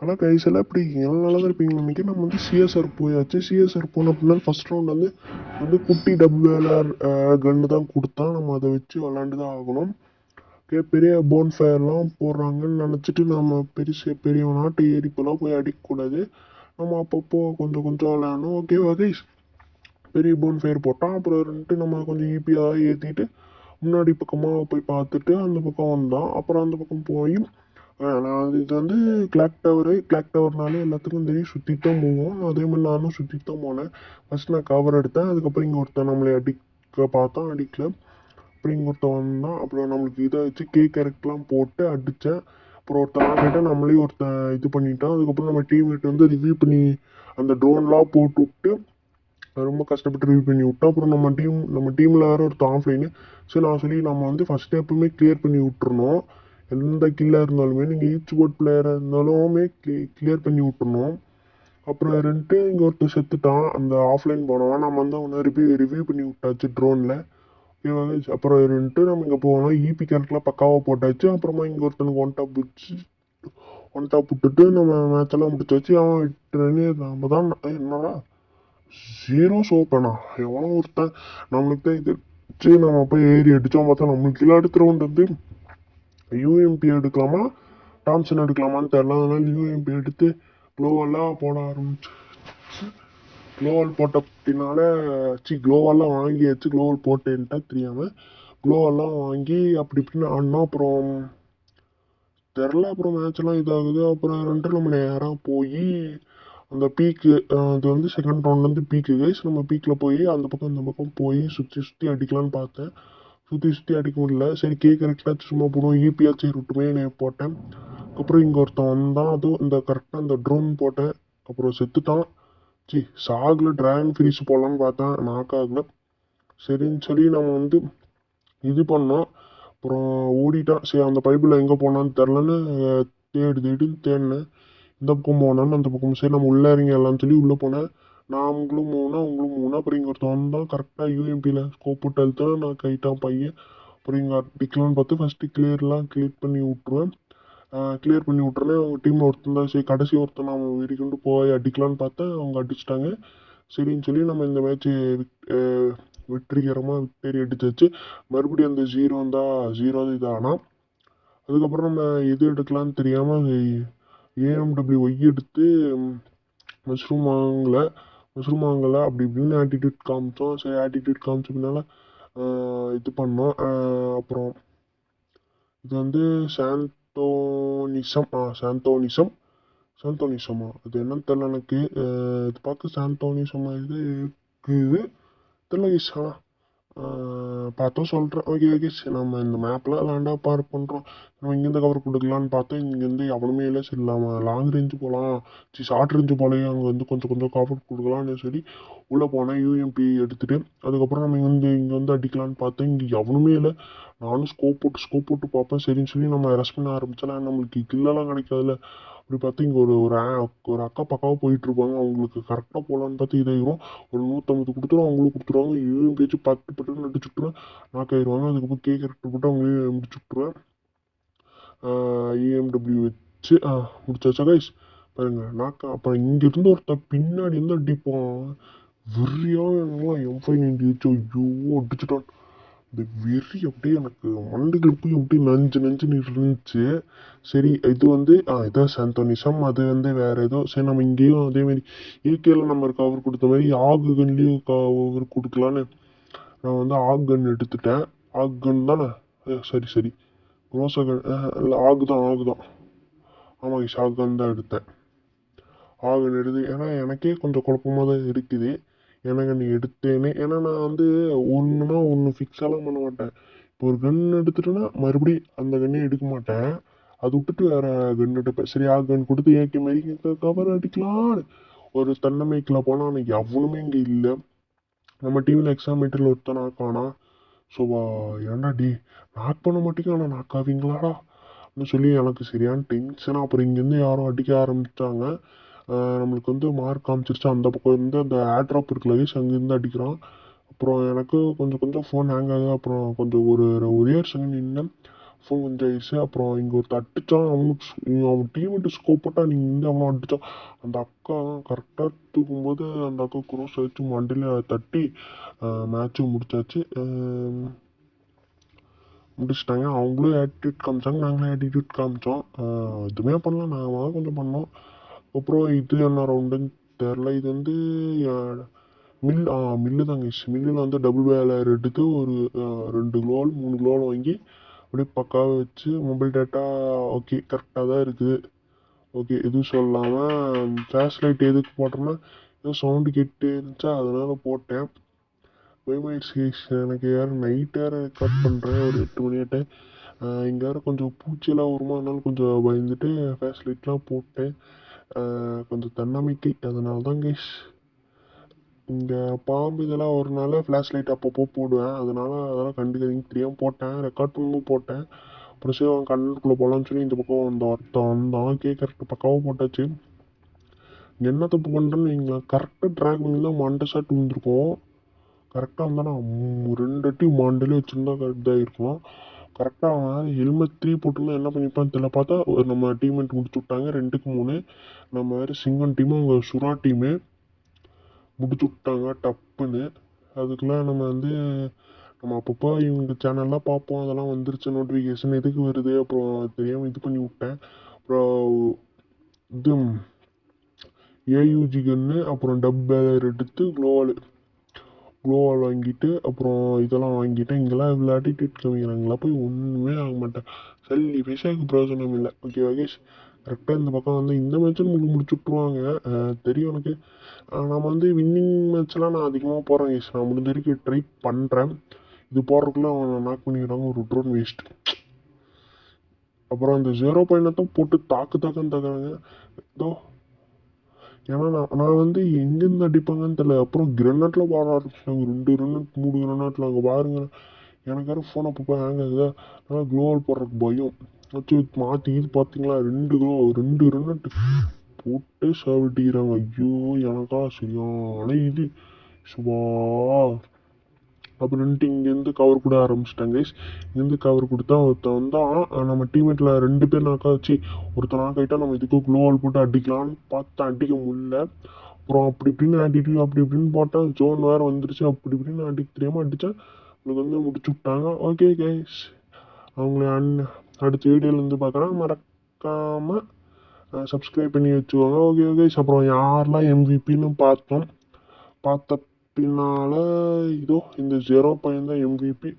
ஆனால் கைஸ் எல்லாம் இப்படி எல்லாம் நல்லா தான் இருப்பீங்க நினைக்கிறேன். நம்ம வந்து சிஎஸ்ஆர் போயாச்சு. சிஎஸ்ஆர் போன அப்படின்னா ஃபர்ஸ்ட் ரவுண்ட் வந்து குட்டி டபிள்யூஎல்ஆர் கன்று தான் கொடுத்தான். நம்ம அதை வச்சு விளாண்டு தான் ஆகணும். ஓகே, பெரிய போன் ஃபயர்லாம் போடுறாங்கன்னு நினச்சிட்டு நம்ம பெரிய நாட்டு ஏரிப்பெல்லாம் போய் அடிக்கக்கூடாது. நம்ம அப்பப்போ கொஞ்சம் கொஞ்சம் விளையாடணும். ஓகேவா கைஸ்? பெரிய போன் ஃபயர் போட்டான். அப்புறம் நம்ம கொஞ்சம் ஈபியாக ஏற்றிட்டு முன்னாடி பக்கமாக போய் பார்த்துட்டு அந்த பக்கம் வந்தான். அப்புறம் அந்த பக்கம் போய் நான் இது வந்து கிளாக் டவர்னாலே எல்லாத்துக்கும் தெரியும், சுற்றிட்டு தான் போவோம். அதே மாதிரி நானும் சுற்றிட்டு தான் போனேன். ஃபர்ஸ்ட் நான் கவர் எடுத்தேன். அதுக்கப்புறம் இங்கே ஒருத்தன் நம்மளை அடிக்க பார்த்தான், அடிக்கல. அப்புறம் இங்கே ஒருத்தன் வந்தான். அப்புறம் நம்மளுக்கு இதை வச்சு கேரெக்ட்லாம் போட்டு அடித்தேன். அப்புறம் ஒருத்தன் கிட்ட நம்மளே ஒருத்தன் இது பண்ணிட்டான். அதுக்கப்புறம் நம்ம டீம்மேட் வந்து ரிவ்யூ பண்ணி அந்த ட்ரோன்லாம் போட்டு விட்டு ரொம்ப கஷ்டப்பட்டு ரிவ்யூ பண்ணி விட்டோம். அப்புறம் நம்ம டீமில் வேறு ஒருத்தன் ஆஃப்லைனு. சரி, நான் சொல்லி நம்ம வந்து ஃபஸ்ட்டு எப்பவுமே கிளியர் பண்ணி விட்டுருணும். எந்த கில்லாக இருந்தாலுமே நீங்கள் ஈச் போர்ட் பிளேயராக இருந்தாலுமே கிளியர் பண்ணி விட்டுருணும். அப்புறம் இங்கே ஒருத்தர் செத்துட்டான். அந்த ஆஃப்லைன் போனவன் நம்ம வந்து அவனை ரிவ்யூ பண்ணி விட்டாச்சு ட்ரோனில். அப்புறம் நம்ம இங்கே போனோம். ஈபி கேரக்டர்லாம் பக்காவாக போட்டாச்சு. அப்புறமா இங்கே ஒருத்தனுக்கு ஒன் டாப் விட்டுட்டு நம்ம மேட்செல்லாம் முடிச்சாச்சு. அவன் விட்டுறேன்னு நம்ம தான் என்னடா 0 சோப்பனா எவனோ ஒருத்தன் நம்மளுக்கு தான் இது வச்சு நம்ம போய் ஏறி அடித்தோம். பார்த்தா நம்மளுக்கு இல்லை. அடுத்த ரவுண்ட் வந்து யூஎம்பி எடுக்கலாமா டாம்சன் எடுக்கலாமான்னு தெரியல. அதனால யூஎம்பி எடுத்து க்ளோவெல்லாம் போட ஆரம்பிச்சு. க்ளோவல் போட்ட அப்படின்னால க்ளோவெல்லாம் வாங்கியாச்சு. க்ளோவல் போட்டேன்ட்டா தெரியாமல் க்ளோவெல்லாம் வாங்கி அப்படி இப்படின்னு ஆடினோம். அப்புறம் தெரில. அப்புறம் மேட்ச்லாம் இதாகுது. அப்புறம் நம்ம நேராக போய் அந்த பீக்கு, அது வந்து செகண்ட் ரவுண்ட்லேருந்து பீக்கு கைஸ். நம்ம பீக்கில் போய் அந்த பக்கம் போய் சுற்றி அடிக்கலான்னு பார்த்தேன். சுற்றி அடிக்க முடியல. சரி, கரெக்டாக சும்மா போடுவோம், ஈபியாச்சும் விட்டுமே நான் போட்டேன். அப்புறம் இங்கே ஒருத்தன் வந்தான். அதுவும் இந்த கரெக்டாக அந்த ட்ரோன் போட்டேன். அப்புறம் செத்துட்டான். சாகில் ட்ராகன் ஃப்ரீஸ் போடலான்னு பார்த்தேன், நாக் ஆகல. சரின்னு சொல்லி நம்ம வந்து இது பண்ணோம். அப்புறம் ஓடிட்டான். சரி, அந்த பைப்பில் எங்கே போனான்னு தெரிலன்னு தேடினேன். இந்த பக்கம் போனான்னு அந்த பக்கம். சரி, நம்ம உள்ளே இறங்கிடலாம்னு சொல்லி உள்ளே போனேன். நான் அவங்களும் மூணு. அப்புறம் இங்கே ஒருத்தன் வந்தான். கரெக்டாக யூஎம்பியில் ஸ்கோப் போட்டு அழுத்தேன். நான் கைட்டான் பையன். அப்புறம் இங்கே அடிக்கலான்னு பார்த்து ஃபஸ்ட்டு கிளியர் பண்ணி விட்ருவேன். கிளியர் பண்ணி விட்றேன். அவங்க டீமில் ஒருத்தன் தான். சரி, கடைசி ஒருத்தன் அவன் வெறிக்கொண்டு போய் அடிக்கலான்னு பார்த்தேன். அவங்க அடிச்சிட்டாங்க. சரின்னு சொல்லி நம்ம இந்த மேட்ச்சு வெற்றிகரமாக விக்டரி அடிச்சாச்சு. மறுபடியும் அந்த 0 இதானால் அதுக்கப்புறம் நம்ம எது எடுக்கலான்னு தெரியாமல் ஏஎம்டபிள்யூ ஒய் எடுத்து மஷ்ரூம் வாங்கலை அப்படி இப்படின்னு ஆட்டிடியூட் காமிச்சோம். சரி, ஆட்டிடியூட் காமிச்சதுனால இது பண்ணோம். அப்புறம் இது வந்து சாந்தோனிசமா அது என்னன்னு தெரியல எனக்கு. இது பார்க்க சாந்தோனிசமா இது இருக்குது தெரியல. பார்த்தோம் சொல்கிறேன். ஓகே, நம்ம இந்த மேப்பில் லேண்டாக பார்க் பண்ணுறோம். நம்ம இங்கேருந்து கவர் கொடுக்கலான்னு பார்த்தோம். இங்கேருந்து எவனுமே இல்லை. சரி, நம்ம லாங் ரேஞ்சு போகலாம், ஷார்ட் ரேஞ்சு போலையும் அங்கே வந்து கொஞ்சம் கவர் கொடுக்கலான்னு சொல்லி உள்ளே போனேன். யூஎம்பி எடுத்துகிட்டு அதுக்கப்புறம் நம்ம இங்கே வந்து அடிக்கலான்னு பார்த்தேன். இங்கே எவனுமே இல்லை. நானும் ஸ்கோப் போட்டு பார்ப்பேன். சரின்னு சொல்லி நம்ம ரெஸ்ட் பண்ண ஆரம்பிச்சலாம். நம்மளுக்கு கில்லெல்லாம் கிடைக்காதுல்ல. அப்படி பார்த்து இங்கே ஒரு அக்கா பக்காவாக போயிட்டுருப்பாங்க. அவங்களுக்கு கரெக்டாக போகலான்னு பார்த்து இதாயிரும். ஒரு 150 கொடுத்துரும், அவங்களும் கொடுத்துருவாங்க. இவன் பேச்சு பட்டு நடிச்சு விட்டுருவேன். நாக்காயிருவாங்க. அதுக்கப்புறம் கரெக்டாக போட்டு அவங்களே முடிச்சு விட்ருவேன். இஎம்டபிள்யூ வச்சு முடிச்சாச்சா கைஸ்? பாருங்க, அப்புறம் இங்கேருந்து ஒருத்தர் பின்னாடி இருந்து அடிப்பான். வெறியாக M590 வச்சு ஐயோ அடிச்சுட்டான். இந்த வெறி அப்படியே எனக்கு மண்டைகள் போய் அப்படியே நஞ்சுன்னு இருந்துச்சு. சரி, இது வந்து இதான் சாந்தோனிசம். அது வந்து வேற ஏதோ. சரி, நம்ம இங்கேயும் அதே மாதிரி ஏகேல நம்ம கவர் கொடுத்த மாதிரி ஆகு கன்லேயும் கவர் கொடுக்கலான்னு நான் வந்து ஆக் கன் எடுத்துட்டேன். ஆக் கன் தானே? சரி, ரோசா கன் இல்லை, ஆகுதான். ஆமாம், ஷாக் கன் தான் எடுத்தேன். ஆகன் எடுத்து, ஏன்னா எனக்கே கொஞ்சம் குழப்பமாக தான் இருக்குது. எனக்கு நீ எடுத்தேனே, ஏன்னா நான் வந்து ஒன்று ஃபிக்ஸாலாம் பண்ண மாட்டேன். இப்போ ஒரு கன் எடுத்துட்டேன்னா மறுபடி அந்த கன்னையும் எடுக்க மாட்டேன். அது விட்டுட்டு வேற கன் எடுப்பேன். சரி, கன் கொடுத்து ஏகே மாதிரி கவர் அடிக்கலான்னு ஒரு தன்னமைக்கில் போனால் அன்னைக்கு எவனுமே இங்கே இல்லை. நம்ம டிவியில் எக்ஸாம் மீட்டரில் ஒருத்தன் நாக்கானா. ஸோ ஏன்டா நாக் பண்ண மாட்டேங்க, ஆனால் நாக்காவீங்களாடா அப்படின்னு சொல்லி எனக்கு சரியான டென்ஷனாக. அப்புறம் இங்கேருந்து யாரும் அடிக்க ஆரம்பித்தாங்க. நம்மளுக்கு வந்து மார்க் காமிச்சிருச்சு. அந்த பக்கம் இருந்து அந்த ஏர்ட்ராப் இருக்குல்ல கைஸ், அங்கேருந்து அடிக்கிறான். அப்புறம் எனக்கு கொஞ்சம் ஃபோன் ஹேங் ஆகுது. அப்புறம் கொஞ்சம் ஒரு 1 செகண்ட் நின்று ஃபோன் கொஞ்சம் ஆயிடுச்சு. அப்புறம் இங்கே ஒருத்தர் அடிச்சான். அவன் டீமேட்டு ஸ்கோப் போட்டா நீங்கள் வந்து அவன் அடிச்சான். அந்த அக்கா கரெக்டாக தூக்கும்போது அந்த அக்கா குரோஸ் வச்சு மண்டியில் தட்டி மேட்சும் முடிச்சாச்சு. முடிச்சிட்டாங்க. அவங்களும் ஆட்டிடியூட் காமிச்சாங்க, நாங்களும் ஆட்டிடியூட் காமிச்சோம். எதுவுமே பண்ணலாம், நாங்கள் கொஞ்சம் பண்ணோம். அப்புறம் இது என்ன ரவுண்டுன்னு தெரில. இது வந்து மில்லு தாங்க. மில்லில் வந்து டபுள் வேலர் எடுத்து ஒரு 2 குளோவல் 3 குளோவல் வாங்கி அப்படியே பக்காவாக வச்சு மொபைல் டேட்டா ஓகே கரெக்டாக தான் இருக்குது. ஓகே எதுவும் சொல்லாமல் ஃப்ளாஷ் லைட் எதுக்கு போட்டோம்னா ஏதோ சவுண்டு கேட்டு இருந்துச்சா அதனால போட்டேன். எனக்கு வேறு நைட் வேறு ரெக்கார்ட் பண்ணுறேன் ஒரு 8 மணி ஆகிட்டேன். இங்கே வேறு கொஞ்சம் பூச்சியெல்லாம் வருமா, அதனால கொஞ்சம் பயந்துட்டு ஃப்ளாஷ் லைட்லாம் போட்டேன். கொஞ்சம் தன்னம்பிக்கை, அதனால தான் கைஸ். இங்கே பாம்பு இதெல்லாம் வரனால ஃப்ளாஷ் லைட் அப்பப்போ போடுவேன், அதெல்லாம் கண்டுக்காதீங்க, தெரியாமல் போட்டேன். ரெக்கார்ட் பண்ணும்போது போட்டேன். அப்புறம் சரி அவன் கண்ணுக்குள்ளே போகலான்னு சொல்லி இந்த பக்கம் வந்தான் கரெக்டாக பக்காவாக போட்டாச்சு. என்ன தப்பு பண்ணுறேன்னு வைங்களேன், கரெக்டாக ட்ராக் பண்ணி தான் மண்டை ஷாட் விழுந்திருக்கும். கரெக்டாக வந்தானா 2 அடி மண்டையிலே வச்சுருந்தா இதாக இருக்கும். கரெக்டாக அவன் ஹெல்மெட் 3 போட்டுருந்தா என்ன பண்ணிப்பான்னு தெரியல. பார்த்தா நம்ம டீமெண்ட் முடிச்சு விட்டாங்க 2க்கு 3. நம்ம வேறு சிங்கம் டீமு, அவங்க சுறா டீமு முடிச்சு விட்டாங்க டப்புன்னு. அதுக்கெலாம் நம்ம வந்து நம்ம அப்பப்போ இவங்க சேனல்லாம் பார்ப்போம், அதெல்லாம் வந்துருச்சு நோட்டிஃபிகேஷன் எதுக்கு வருது, அப்புறம் தெரியாமல் இது பண்ணி விட்டேன். அப்புறம் இது ஏயூஜி கன்று, அப்புறம் டப் பேலர் எடுத்து குளோவால் வாங்கிட்டு அப்புறம் இதெல்லாம் வாங்கிட்டேன். இங்கெல்லாம் இவ்வளோ ஆட்டிடியூட் காமிக்கிறாங்களா, போய் ஒன்றுமே ஆக மாட்டேன். சல்லி பைசாவுக்கு பிரயோஜனம் இல்லை. ஓகே வகேஷ், கரெக்டாக இந்த பக்கம் வந்து இந்த மேட்சும் முடிச்சு விட்ருவாங்க தெரியும் எனக்கு. நம்ம வந்து வின்னிங் மேட்ச்லாம் நான் அதிகமாக போகிறேன் கேஷ். நான் முடிஞ்ச வரைக்கும் ட்ரை பண்ணுறேன். இது போடுறதுக்குள்ள அவனை நாக் பண்ணிடுறாங்க, ஒரு ட்ரோன் வேஸ்ட். அப்புறம் அந்த 0 தான் போட்டு தாக்குன்னு தாக்குறாங்க. இதோ ஏன்னா நான் வந்து எங்கேருந்து அடிப்பாங்கன்னு தெரியல. அப்புறம் கிரனேட்டில் பாட ஆரம்பிச்சிட்டாங்க, 2 கிரனேட் 3 கிரனேட்டில். அங்கே பாருங்க, எனக்கு வேறு ஃபோன் அப்பப்போ ஹேங் ஆகுதா, அதனால் க்ளோவல் போடுறதுக்கு பயம் வச்சு மாற்றி இது பார்த்தீங்களா 2 கிரனேட்டு போட்டு சாவிட்டிக்கிறாங்க. ஐயோ எனக்கா சரியான இது சுபா. அப்புறம்ட்டு இங்கேருந்து கவர் கூட ஆரம்பிச்சிட்டாங்க கைஸ். இங்கேருந்து கவர் கொடுத்தா ஒருத்தன் வந்தான். நம்ம டீமேட்டில் 2 பேர் நாக்கா வச்சு ஒருத்தன் நாக்காயிட்டா நம்ம இதுக்கு க்ளோவால் போட்டு அடிக்கலான்னு பார்த்தா அடிக்க முடியல. அப்புறம் அப்படி இப்படின்னு ஆட்டிடியூட் அப்படி இப்படின்னு போட்டேன். ஜோன் வேறு வந்துருச்சு. அப்படி இப்படின்னு அடிக்க தெரியாமல் அடித்தேன். உங்களுக்கு வந்து முடிச்சு விட்டாங்க. ஓகே கைஸ், அவங்கள அடுத்த வீடியோலேருந்து பார்க்குறேன். மறக்காமல் சப்ஸ்கிரைப் பண்ணி வச்சுக்கோங்க. ஓகே கைஸ், அப்புறம் யாரெல்லாம் எம்விபின்னு பார்த்த பின்னால் இதோ இந்த 0 தான் எம்விபி.